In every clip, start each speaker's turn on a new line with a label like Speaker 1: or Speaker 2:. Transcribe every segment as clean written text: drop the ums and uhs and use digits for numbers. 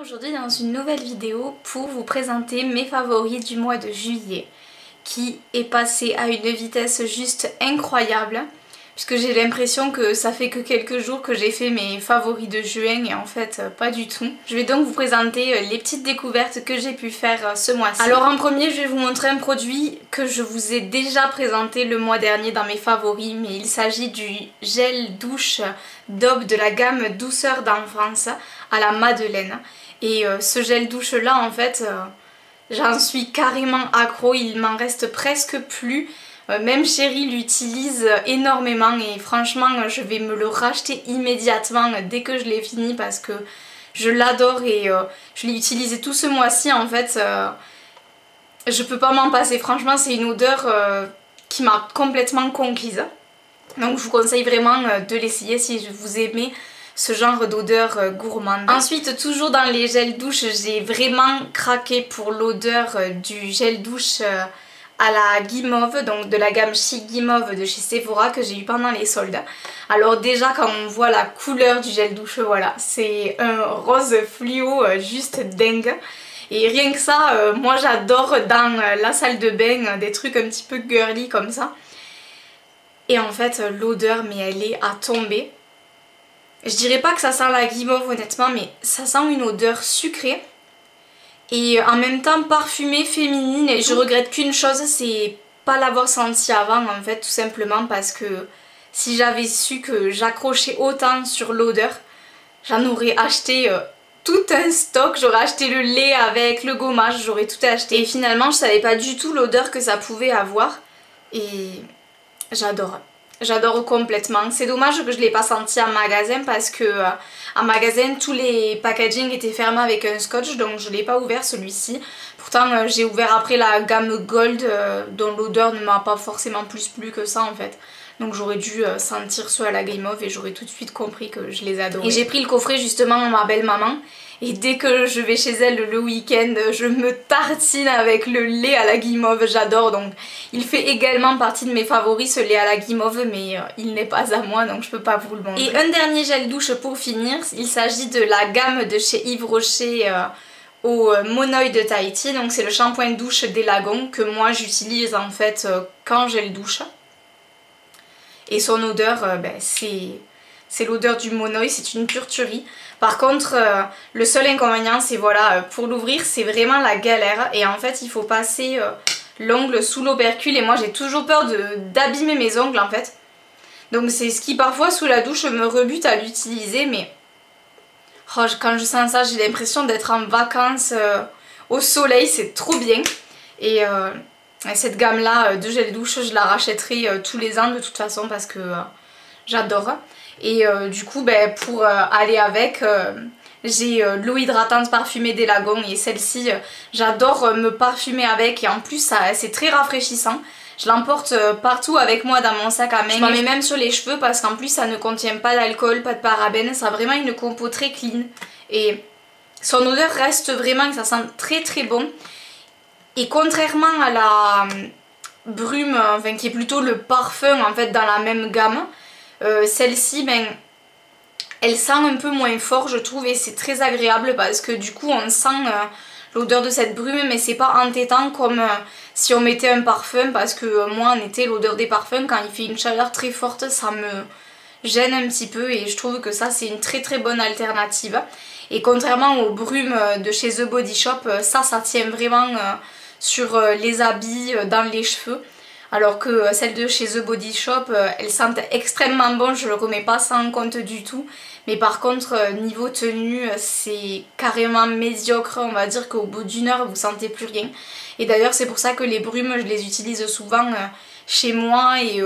Speaker 1: aujourd'hui dans une nouvelle vidéo pour vous présenter mes favoris du mois de juillet qui est passé à une vitesse juste incroyable puisque j'ai l'impression que ça fait que quelques jours que j'ai fait mes favoris de juin et en fait pas du tout. Je vais donc vous présenter les petites découvertes que j'ai pu faire ce mois-ci. Alors en premier je vais vous montrer un produit que je vous ai déjà présenté le mois dernier dans mes favoris, mais il s'agit du gel douche Dove de la gamme douceur d'enfance à la Madeleine. Et ce gel douche là en fait j'en suis carrément accro, il m'en reste presque plus. Même Chérie l'utilise énormément et franchement je vais me le racheter immédiatement dès que je l'ai fini parce que je l'adore et je l'ai utilisé tout ce mois-ci en fait. Je peux pas m'en passer, franchement c'est une odeur qui m'a complètement conquise. Donc je vous conseille vraiment de l'essayer si vous aimez ce genre d'odeur gourmande. Ensuite, toujours dans les gels douche, j'ai vraiment craqué pour l'odeur du gel douche à la guimauve, donc de la gamme Chic Guimauve de chez Sephora que j'ai eu pendant les soldes. Alors déjà quand on voit la couleur du gel douche, voilà, c'est un rose fluo juste dingue. Et rien que ça, moi j'adore dans la salle de bain des trucs un petit peu girly comme ça. Et en fait l'odeur, mais elle est à tomber. Je dirais pas que ça sent la guimauve honnêtement, mais ça sent une odeur sucrée et en même temps parfumée, féminine. Et je regrette qu'une chose, c'est pas l'avoir senti avant en fait, tout simplement parce que si j'avais su que j'accrochais autant sur l'odeur, j'en aurais acheté tout un stock. J'aurais acheté le lait avec le gommage, j'aurais tout acheté. Et finalement je savais pas du tout l'odeur que ça pouvait avoir et j'adore. J'adore complètement. C'est dommage que je ne l'ai pas senti en magasin parce que en magasin tous les packaging étaient fermés avec un scotch, donc je ne l'ai pas ouvert celui-ci. Pourtant j'ai ouvert après la gamme Gold dont l'odeur ne m'a pas forcément plus plu que ça en fait. Donc j'aurais dû sentir ceux à la guimauve et j'aurais tout de suite compris que je les adorais. Et j'ai pris le coffret justement à ma belle maman. Et dès que je vais chez elle le week-end, je me tartine avec le lait à la guimauve, j'adore. Donc il fait également partie de mes favoris ce lait à la guimauve, mais il n'est pas à moi donc je peux pas vous le montrer. Et un dernier gel douche pour finir, il s'agit de la gamme de chez Yves Rocher au Monoï de Tahiti. Donc c'est le shampoing douche des lagons que moi j'utilise en fait quand j'ai le douche. Et son odeur, c'est l'odeur du Monoï, c'est une pure tuerie. Par contre, le seul inconvénient, c'est voilà, pour l'ouvrir, c'est vraiment la galère. Et en fait, il faut passer l'ongle sous l'opercule. Et moi, j'ai toujours peur d'abîmer mes ongles, en fait. Donc c'est ce qui, parfois, sous la douche, me rebute à l'utiliser. Mais oh, quand je sens ça, j'ai l'impression d'être en vacances au soleil. C'est trop bien. Et cette gamme-là de gel douche, je la rachèterai tous les ans, de toute façon, parce que j'adore. Et du coup pour aller avec j'ai l'eau hydratante parfumée des lagons et celle-ci j'adore me parfumer avec et en plus c'est très rafraîchissant. Je l'emporte partout avec moi dans mon sac à main. Je m'en mets même sur les cheveux parce qu'en plus ça ne contient pas d'alcool, pas de parabènes, ça a vraiment une compo très clean et son odeur reste vraiment, ça sent très très bon. Et contrairement à la brume, enfin qui est plutôt le parfum en fait dans la même gamme, celle-ci, elle sent un peu moins fort je trouve et c'est très agréable parce que du coup on sent l'odeur de cette brume mais c'est pas entêtant comme si on mettait un parfum parce que moi en été l'odeur des parfums quand il fait une chaleur très forte ça me gêne un petit peu et je trouve que ça c'est une très très bonne alternative. Et contrairement aux brumes de chez The Body Shop, ça tient vraiment sur les habits, dans les cheveux. Alors que celles de chez The Body Shop, elles sentent extrêmement bon, je le remets pas ça en compte du tout. Mais par contre, niveau tenue, c'est carrément médiocre. On va dire qu'au bout d'une heure, vous sentez plus rien. Et d'ailleurs, c'est pour ça que les brumes, je les utilise souvent chez moi et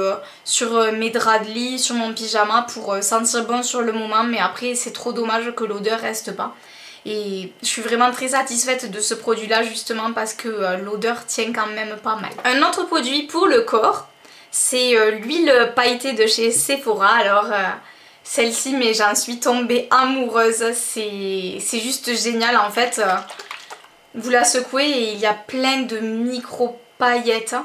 Speaker 1: sur mes draps de lit, sur mon pyjama pour sentir bon sur le moment. Mais après, c'est trop dommage que l'odeur reste pas. Et je suis vraiment très satisfaite de ce produit là justement parce que l'odeur tient quand même pas mal. Un autre produit pour le corps, c'est l'huile pailletée de chez Sephora. Alors celle-ci, mais j'en suis tombée amoureuse, c'est juste génial en fait. Vous la secouez et il y a plein de micro paillettes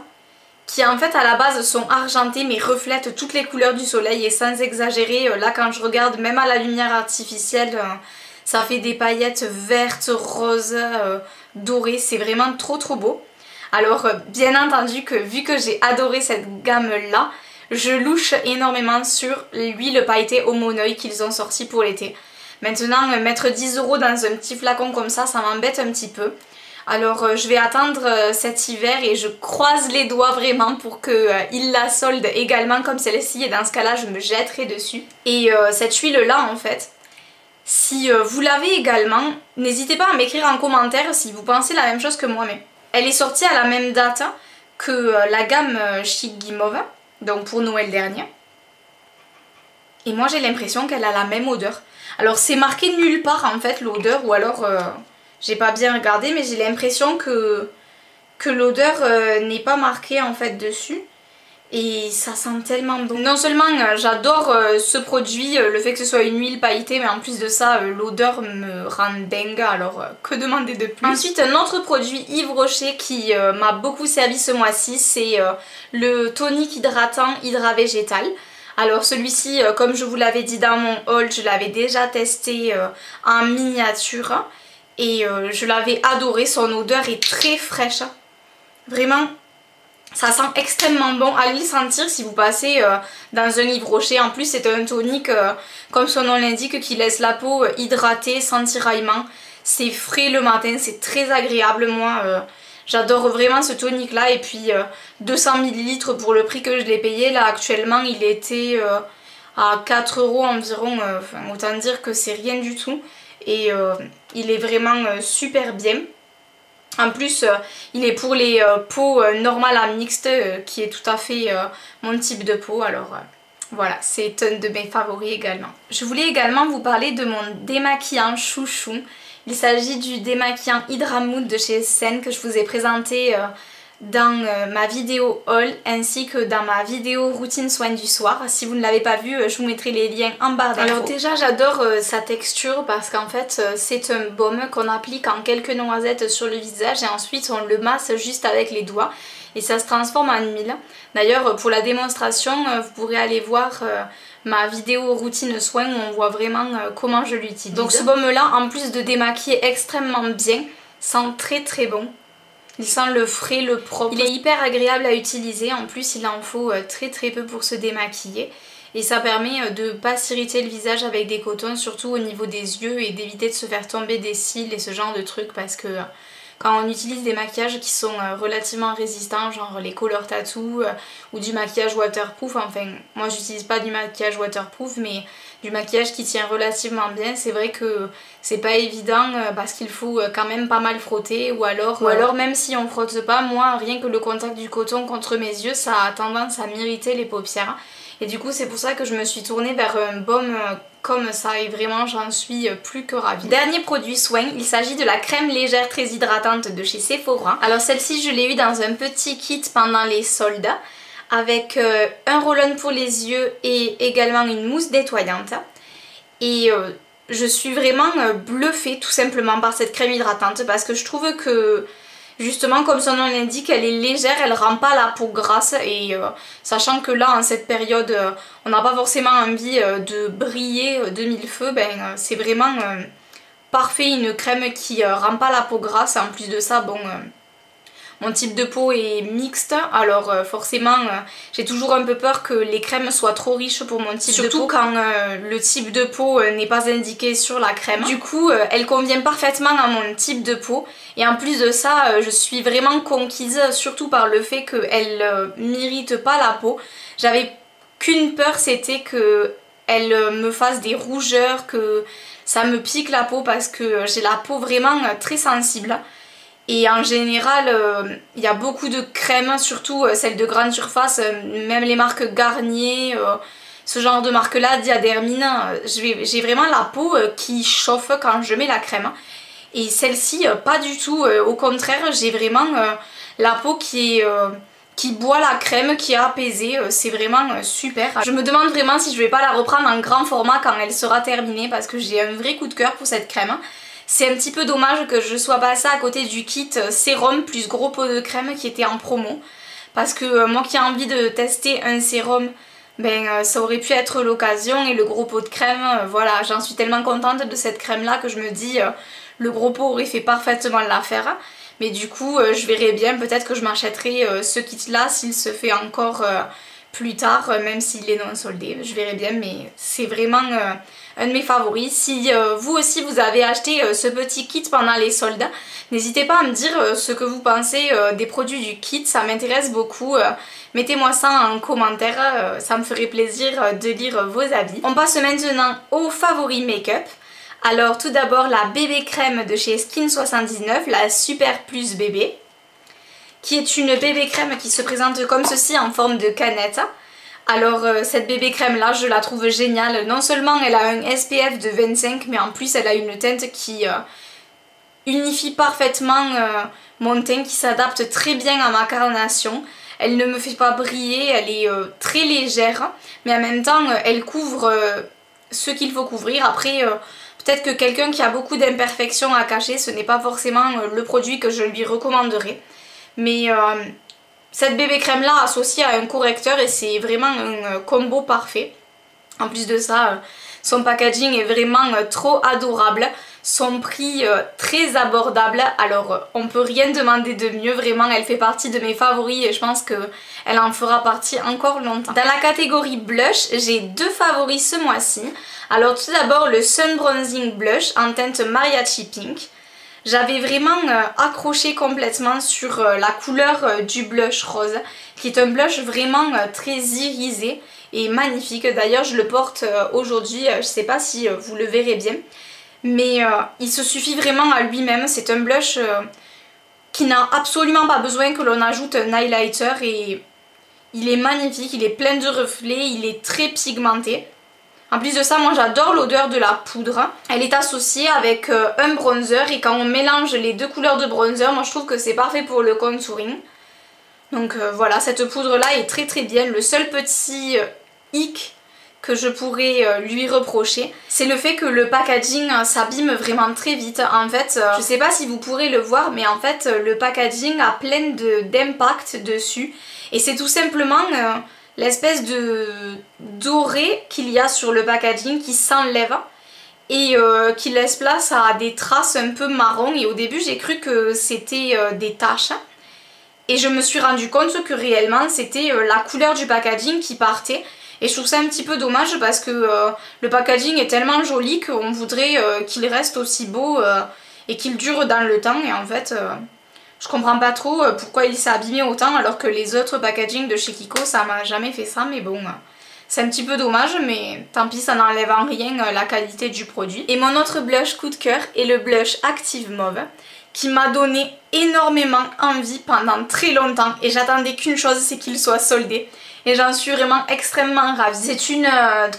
Speaker 1: qui en fait à la base sont argentées mais reflètent toutes les couleurs du soleil et sans exagérer, là quand je regarde même à la lumière artificielle, Ça fait des paillettes vertes, roses, dorées, c'est vraiment trop beau. Alors bien entendu que vu que j'ai adoré cette gamme là, je louche énormément sur l'huile pailletée au Monoi qu'ils ont sorti pour l'été. Maintenant mettre 10 € dans un petit flacon comme ça m'embête un petit peu. Alors je vais attendre cet hiver et je croise les doigts vraiment pour qu'ils la soldent également comme celle-ci, et dans ce cas là je me jetterai dessus. Et cette huile là en fait, si vous l'avez également, n'hésitez pas à m'écrire en commentaire si vous pensez la même chose que moi. Mais elle est sortie à la même date que la gamme Chic Guimauve, donc pour Noël dernier. Et moi j'ai l'impression qu'elle a la même odeur. Alors c'est marqué nulle part en fait l'odeur, ou alors j'ai pas bien regardé, mais j'ai l'impression que l'odeur n'est pas marquée en fait dessus. Et ça sent tellement bon. Non seulement j'adore ce produit, le fait que ce soit une huile pailletée, mais en plus de ça l'odeur me rend dingue, alors que demander de plus. Ensuite un autre produit Yves Rocher qui m'a beaucoup servi ce mois-ci, c'est le tonique hydratant Hydra Végétal. Alors celui-ci, comme je vous l'avais dit dans mon haul, je l'avais déjà testé en miniature et je l'avais adoré, son odeur est très fraîche. Vraiment, ça sent extrêmement bon. Allez le sentir si vous passez dans un Yves Rocher. En plus c'est un tonique, comme son nom l'indique, qui laisse la peau hydratée, sans tiraillement. C'est frais le matin, c'est très agréable. Moi j'adore vraiment ce tonique là. Et puis 200 ml pour le prix que je l'ai payé. Là actuellement il était à 4 € environ. Enfin, autant dire que c'est rien du tout. Et il est vraiment super bien. En plus il est pour les peaux normales à mixte, qui est tout à fait mon type de peau. Alors voilà, c'est un de mes favoris également. Je voulais également vous parler de mon démaquillant chouchou. Il s'agit du démaquillant Hydra Mood de chez Sen, que je vous ai présenté dans ma vidéo haul ainsi que dans ma vidéo routine soin du soir. Si vous ne l'avez pas vu, je vous mettrai les liens en barre d'infos. Alors déjà j'adore sa texture, parce qu'en fait c'est un baume qu'on applique en quelques noisettes sur le visage et ensuite on le masse juste avec les doigts et ça se transforme en huile. D'ailleurs pour la démonstration vous pourrez aller voir ma vidéo routine soin où on voit vraiment comment je l'utilise. Donc ce baume là, en plus de démaquiller extrêmement bien, sent très bon. Il sent le frais, le propre. Il est hyper agréable à utiliser. En plus il en faut très peu pour se démaquiller. Et ça permet de ne pas s'irriter le visage avec des cotons, surtout au niveau des yeux, et d'éviter de se faire tomber des cils et ce genre de trucs, parce que quand on utilise des maquillages qui sont relativement résistants, genre les color tattoo ou du maquillage waterproof, enfin moi j'utilise pas du maquillage waterproof mais du maquillage qui tient relativement bien, c'est vrai que c'est pas évident parce qu'il faut quand même pas mal frotter, ou alors même si on frotte pas, moi rien que le contact du coton contre mes yeux ça a tendance à m'irriter les paupières. Et du coup c'est pour ça que je me suis tournée vers un baume comme ça et vraiment j'en suis plus que ravie. Dernier produit soin, il s'agit de la crème légère très hydratante de chez Sephora. Alors celle-ci je l'ai eu dans un petit kit pendant les soldes avec un roll-on pour les yeux et également une mousse nettoyante. Et je suis vraiment bluffée tout simplement par cette crème hydratante, parce que je trouve que justement, comme son nom l'indique, elle est légère, elle rend pas la peau grasse, et sachant que là en cette période on n'a pas forcément envie de briller de mille feux, ben c'est vraiment parfait, une crème qui rend pas la peau grasse. En plus de ça, bon, mon type de peau est mixte, alors forcément j'ai toujours un peu peur que les crèmes soient trop riches pour mon type de peau. Surtout quand le type de peau n'est pas indiqué sur la crème. Du coup elle convient parfaitement à mon type de peau, et en plus de ça je suis vraiment conquise, surtout par le fait qu'elle m'irrite pas la peau. J'avais qu'une peur, c'était qu'elle me fasse des rougeurs, que ça me pique la peau, parce que j'ai la peau vraiment très sensible. Et en général, il y a beaucoup de crèmes, surtout celles de grande surface, même les marques Garnier, ce genre de marque là, Diadermine, j'ai vraiment la peau qui chauffe quand je mets la crème. Et celle-ci, pas du tout, au contraire, j'ai vraiment la peau qui boit la crème, qui est apaisée, c'est vraiment super. Je me demande vraiment si je vais pas la reprendre en grand format quand elle sera terminée, parce que j'ai un vrai coup de cœur pour cette crème. C'est un petit peu dommage que je sois passée à côté du kit sérum plus gros pot de crème qui était en promo, parce que moi qui ai envie de tester un sérum ça aurait pu être l'occasion. Et le gros pot de crème, voilà, j'en suis tellement contente de cette crème là que je me dis le gros pot aurait fait parfaitement l'affaire. Mais du coup je verrai bien, peut-être que je m'achèterai ce kit là s'il se fait encore plus tard, même s'il est non soldé, je verrai bien, mais c'est vraiment un de mes favoris. Si vous aussi vous avez acheté ce petit kit pendant les soldes, n'hésitez pas à me dire ce que vous pensez des produits du kit, ça m'intéresse beaucoup. Mettez-moi ça en commentaire, ça me ferait plaisir de lire vos avis. On passe maintenant aux favoris make-up. Alors tout d'abord la bébé crème de chez Skin79, la Super Plus bébé, qui est une bébé crème qui se présente comme ceci en forme de canette. Alors cette bébé crème là je la trouve géniale, non seulement elle a un SPF de 25 mais en plus elle a une teinte qui unifie parfaitement mon teint, qui s'adapte très bien à ma carnation. Elle ne me fait pas briller, elle est très légère mais en même temps elle couvre ce qu'il faut couvrir. Après peut-être que quelqu'un qui a beaucoup d'imperfections à cacher, ce n'est pas forcément le produit que je lui recommanderais. Mais cette bébé crème là associée à un correcteur et c'est vraiment un combo parfait. En plus de ça, son packaging est vraiment trop adorable. Son prix très abordable, alors on peut rien demander de mieux, vraiment elle fait partie de mes favoris et je pense qu'elle en fera partie encore longtemps. Dans la catégorie blush, j'ai deux favoris ce mois-ci. Alors tout d'abord le Sun Bronzing Blush en teinte Mariachi Pink. J'avais vraiment accroché complètement sur la couleur du blush rose, qui est un blush vraiment très irisé et magnifique. D'ailleurs je le porte aujourd'hui, je ne sais pas si vous le verrez bien. Mais il se suffit vraiment à lui-même, c'est un blush qui n'a absolument pas besoin que l'on ajoute un highlighter et il est magnifique, il est plein de reflets, il est très pigmenté. En plus de ça, moi j'adore l'odeur de la poudre. Elle est associée avec un bronzer et quand on mélange les deux couleurs de bronzer, moi je trouve que c'est parfait pour le contouring. Donc voilà, cette poudre là est très bien. Le seul petit hic que je pourrais lui reprocher, c'est le fait que le packaging s'abîme vraiment très vite. En fait, je sais pas si vous pourrez le voir, mais en fait le packaging a plein d'impact dessus. Et c'est tout simplement l'espèce de doré qu'il y a sur le packaging qui s'enlève et qui laisse place à des traces un peu marron. Et au début j'ai cru que c'était des taches. Et je me suis rendu compte que réellement c'était la couleur du packaging qui partait. Et je trouve ça un petit peu dommage parce que le packaging est tellement joli qu'on voudrait qu'il reste aussi beau et qu'il dure dans le temps. Et en fait, je comprends pas trop pourquoi il s'est abîmé autant alors que les autres packaging de chez Kiko, ça m'a jamais fait ça. Mais bon, c'est un petit peu dommage, mais tant pis, ça n'enlève en rien la qualité du produit. Et mon autre blush coup de cœur est le blush Active Mauve, qui m'a donné énormément envie pendant très longtemps. Et j'attendais qu'une chose, c'est qu'il soit soldé. Et j'en suis vraiment extrêmement ravie. C'est une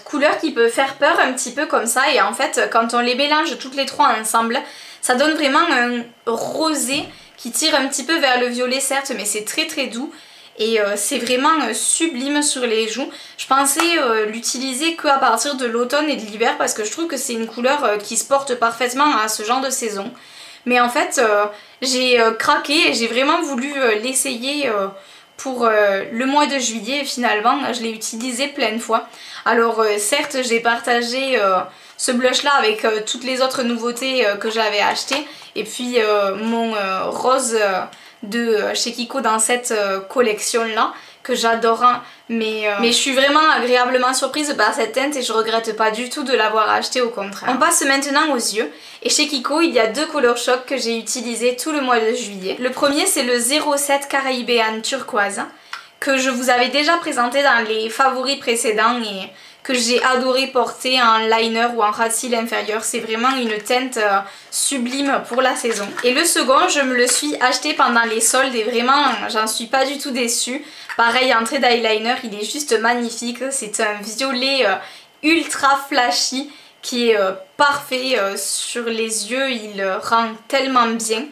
Speaker 1: couleur qui peut faire peur un petit peu comme ça. Et en fait, quand on les mélange toutes les trois ensemble, ça donne vraiment un rosé qui tire un petit peu vers le violet certes, mais c'est très doux. Et c'est vraiment sublime sur les joues. Je pensais l'utiliser qu'à partir de l'automne et de l'hiver parce que je trouve que c'est une couleur qui se porte parfaitement à ce genre de saison. Mais en fait, j'ai craqué et j'ai vraiment voulu l'essayer pour le mois de juillet et finalement je l'ai utilisé plein de fois. Alors certes j'ai partagé ce blush là avec toutes les autres nouveautés que j'avais achetées et puis mon rose de chez Kiko dans cette collection là que j'adore, hein. Mais je suis vraiment agréablement surprise par cette teinte et je regrette pas du tout de l'avoir acheté, au contraire. On passe maintenant aux yeux et chez Kiko il y a deux Color Shock que j'ai utilisé tout le mois de juillet. Le premier c'est le 07 Caribbean turquoise que je vous avais déjà présenté dans les favoris précédents et que j'ai adoré porter en liner ou en ras de cils inférieur. C'est vraiment une teinte sublime pour la saison. Et le second, je me le suis acheté pendant les soldes et vraiment j'en suis pas du tout déçue. Pareil, en trait d'eyeliner, il est juste magnifique. C'est un violet ultra flashy qui est parfait sur les yeux. Il rend tellement bien.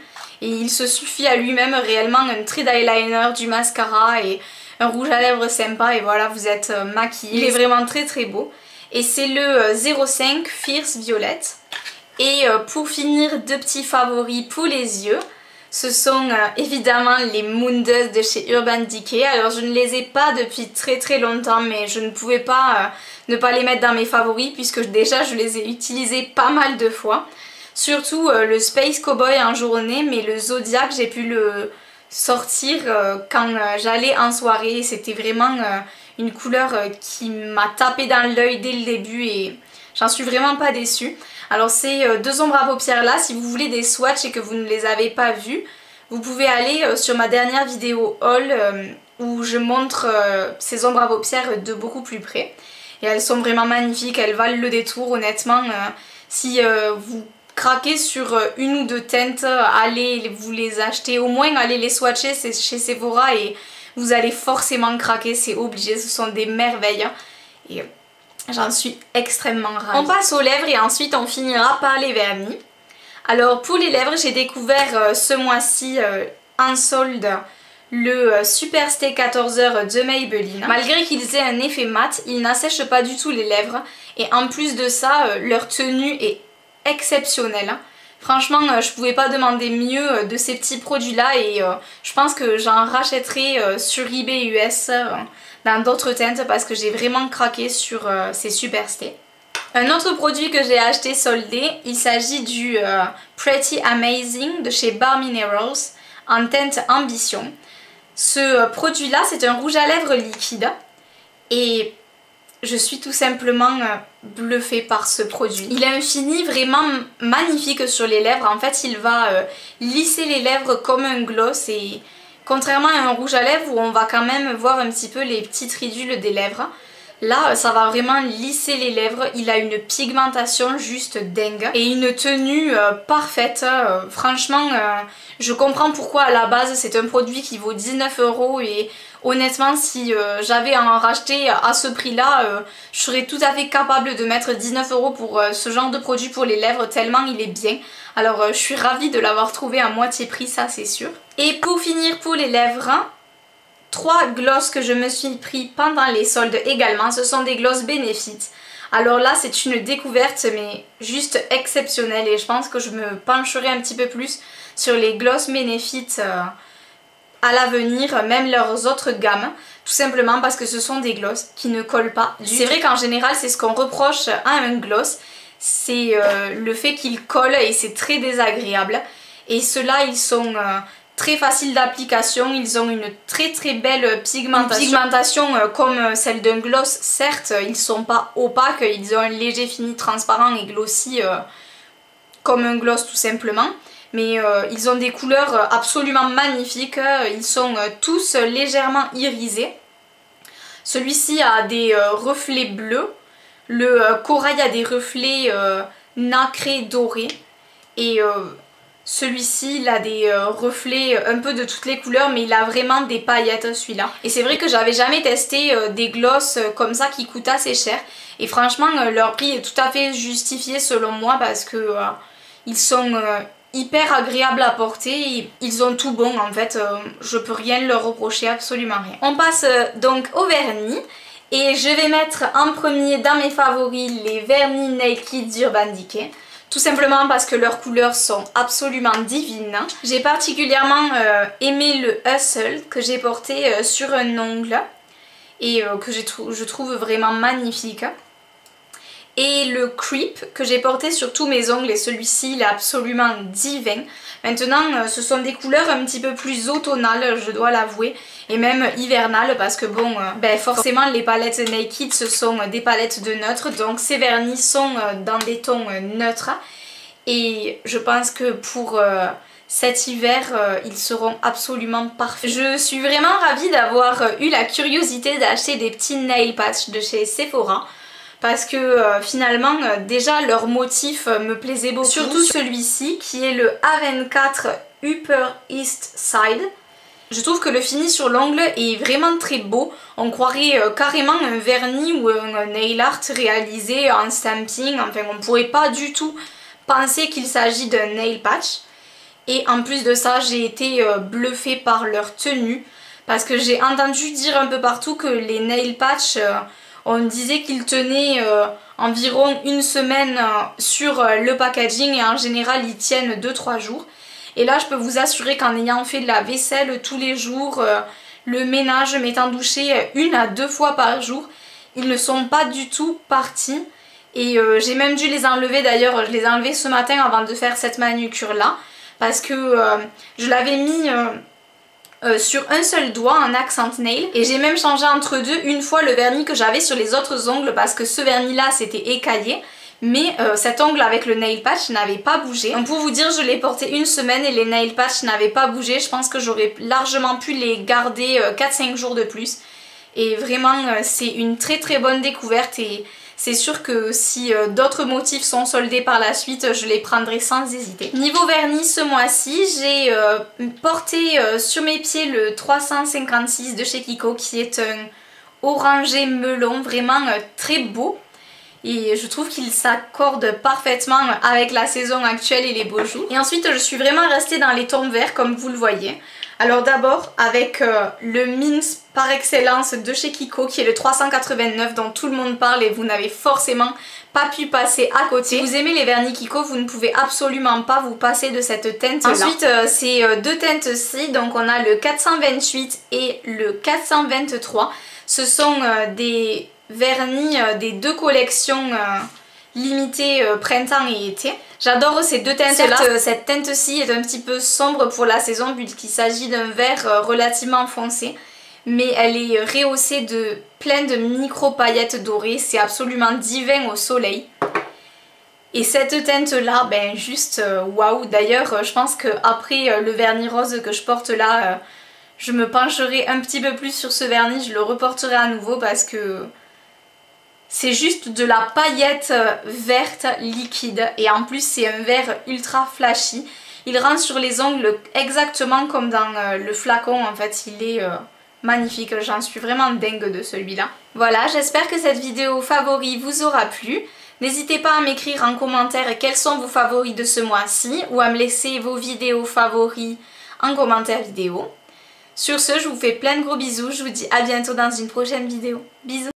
Speaker 1: Et il se suffit à lui-même réellement un trait d'eyeliner, du mascara et un rouge à lèvres sympa et voilà, vous êtes maquillé. Il est vraiment très beau. Et c'est le 05 Fierce Violette. Et pour finir, deux petits favoris pour les yeux. Ce sont évidemment les Moon Dust de chez Urban Decay. Alors je ne les ai pas depuis très longtemps, mais je ne pouvais pas ne pas les mettre dans mes favoris puisque déjà je les ai utilisés pas mal de fois. Surtout le Space Cowboy en journée, mais le Zodiac j'ai pu le sortir quand j'allais en soirée. C'était vraiment une couleur qui m'a tapé dans l'œil dès le début et j'en suis vraiment pas déçue. Alors ces deux ombres à paupières là, si vous voulez des swatchs et que vous ne les avez pas vus, vous pouvez aller sur ma dernière vidéo haul où je montre ces ombres à paupières de beaucoup plus près. Et elles sont vraiment magnifiques, elles valent le détour honnêtement. Si vous craquez sur une ou deux teintes, allez vous les acheter, au moins allez les swatcher chez Sephora et vous allez forcément craquer, c'est obligé, ce sont des merveilles. Et j'en suis extrêmement ravie. On passe aux lèvres et ensuite on finira par les vernis. Alors pour les lèvres, j'ai découvert ce mois-ci en solde le Super Stay 14h de Maybelline. Malgré qu'ils aient un effet mat, ils n'assèchent pas du tout les lèvres et en plus de ça, leur tenue est exceptionnelle. Franchement, je pouvais pas demander mieux de ces petits produits là et je pense que j'en rachèterai sur eBay US dans d'autres teintes parce que j'ai vraiment craqué sur ces Super Stay. Un autre produit que j'ai acheté soldé, il s'agit du Pretty Amazing de chez Bare Minerals en teinte Ambition. Ce produit là c'est un rouge à lèvres liquide et je suis tout simplement bluffée par ce produit. Il a un fini vraiment magnifique sur les lèvres. En fait, il va lisser les lèvres comme un gloss et contrairement à un rouge à lèvres où on va quand même voir un petit peu les petites ridules des lèvres, là, ça va vraiment lisser les lèvres. Il a une pigmentation juste dingue et une tenue parfaite. Franchement, je comprends pourquoi à la base c'est un produit qui vaut 19 € et honnêtement, si j'avais à en racheter à ce prix-là, je serais tout à fait capable de mettre 19 € pour ce genre de produit pour les lèvres, tellement il est bien. Alors je suis ravie de l'avoir trouvé à moitié prix, ça c'est sûr. Et pour finir pour les lèvres, 3 glosses que je me suis pris pendant les soldes également, ce sont des glosses Benefit. Alors là c'est une découverte mais juste exceptionnelle et je pense que je me pencherai un petit peu plus sur les glosses Benefit à l'avenir, même leurs autres gammes, tout simplement parce que ce sont des glosses qui ne collent pas du tout. C'est vrai qu'en général c'est ce qu'on reproche à un gloss, c'est le fait qu'il colle et c'est très désagréable. Et ceux-là ils sont très faciles d'application, ils ont une très belle pigmentation. Une pigmentation comme celle d'un gloss, certes ils sont pas opaques, ils ont un léger fini transparent et glossy comme un gloss tout simplement. Mais ils ont des couleurs absolument magnifiques, ils sont tous légèrement irisés. Celui-ci a des reflets bleus, le corail a des reflets nacrés dorés et celui-ci il a des reflets un peu de toutes les couleurs mais il a vraiment des paillettes celui-là. Et c'est vrai que j'avais jamais testé des glosses comme ça qui coûtent assez cher et franchement leur prix est tout à fait justifié selon moi parce que ils sont hyper agréable à porter et ils ont tout bon en fait, je peux rien leur reprocher, absolument rien. On passe donc au vernis et je vais mettre en premier dans mes favoris les vernis Nail Kit d'Urban Decay. Tout simplement parce que leurs couleurs sont absolument divines. J'ai particulièrement aimé le Hustle que j'ai porté sur un ongle et que je trouve vraiment magnifique. Et le Creep que j'ai porté sur tous mes ongles et celui-ci il est absolument divin. Maintenant ce sont des couleurs un petit peu plus automnales je dois l'avouer et même hivernales parce que bon forcément les palettes Naked ce sont des palettes de neutres donc ces vernis sont dans des tons neutres et je pense que pour cet hiver ils seront absolument parfaits. Je suis vraiment ravie d'avoir eu la curiosité d'acheter des petits nail patch de chez Sephora. Parce que finalement déjà leur motif me plaisait beaucoup. Surtout celui-ci qui est le A24 Upper East Side. Je trouve que le fini sur l'ongle est vraiment très beau. On croirait carrément un vernis ou un nail art réalisé en stamping. Enfin on ne pourrait pas du tout penser qu'il s'agit d'un nail patch. Et en plus de ça j'ai été bluffée par leur tenue. Parce que j'ai entendu dire un peu partout que les nail patch... on disait qu'ils tenaient environ une semaine sur le packaging et en général ils tiennent 2-3 jours. Et là je peux vous assurer qu'en ayant fait de la vaisselle tous les jours, le ménage, m'étant douché 1 à 2 fois par jour, ils ne sont pas du tout partis. Et j'ai même dû les enlever, d'ailleurs je les ai enlevés ce matin avant de faire cette manucure là. Parce que je l'avais mis sur un seul doigt en accent nail. Et j'ai même changé entre deux une fois le vernis que j'avais sur les autres ongles. Parce que ce vernis là s'était écaillé. Mais cet ongle avec le nail patch n'avait pas bougé. Donc pour vous dire, je l'ai porté 1 semaine et les nail patch n'avaient pas bougé. Je pense que j'aurais largement pu les garder 4-5 jours de plus. Et vraiment c'est une très très bonne découverte. Et c'est sûr que si d'autres motifs sont soldés par la suite, je les prendrai sans hésiter. Niveau vernis, ce mois-ci, j'ai porté sur mes pieds le 356 de chez Kiko, qui est un orangé melon, vraiment très beau. Et je trouve qu'il s'accorde parfaitement avec la saison actuelle et les beaux jours. Et ensuite, je suis vraiment restée dans les tons verts, comme vous le voyez. Alors d'abord avec le Mince par excellence de chez Kiko, qui est le 389 dont tout le monde parle et vous n'avez forcément pas pu passer à côté. Si vous aimez les vernis Kiko, vous ne pouvez absolument pas vous passer de cette teinte là. Ensuite c'est 2 teintes-ci, donc on a le 428 et le 423. Ce sont des vernis des 2 collections limitées printemps et été. J'adore ces 2 teintes là. Cette teinte-ci est un petit peu sombre pour la saison puisqu'il s'agit d'un vert relativement foncé. Mais elle est rehaussée de plein de micro paillettes dorées. C'est absolument divin au soleil. Et cette teinte là, ben juste waouh. D'ailleurs je pense qu'après le vernis rose que je porte là, je me pencherai un petit peu plus sur ce vernis. Je le reporterai à nouveau parce que c'est juste de la paillette verte liquide et en plus c'est un vert ultra flashy. Il rentre sur les ongles exactement comme dans le flacon, en fait il est magnifique, j'en suis vraiment dingue de celui-là. Voilà, j'espère que cette vidéo favori vous aura plu. N'hésitez pas à m'écrire en commentaire quels sont vos favoris de ce mois-ci ou à me laisser vos vidéos favoris en commentaire vidéo. Sur ce, je vous fais plein de gros bisous, je vous dis à bientôt dans une prochaine vidéo. Bisous!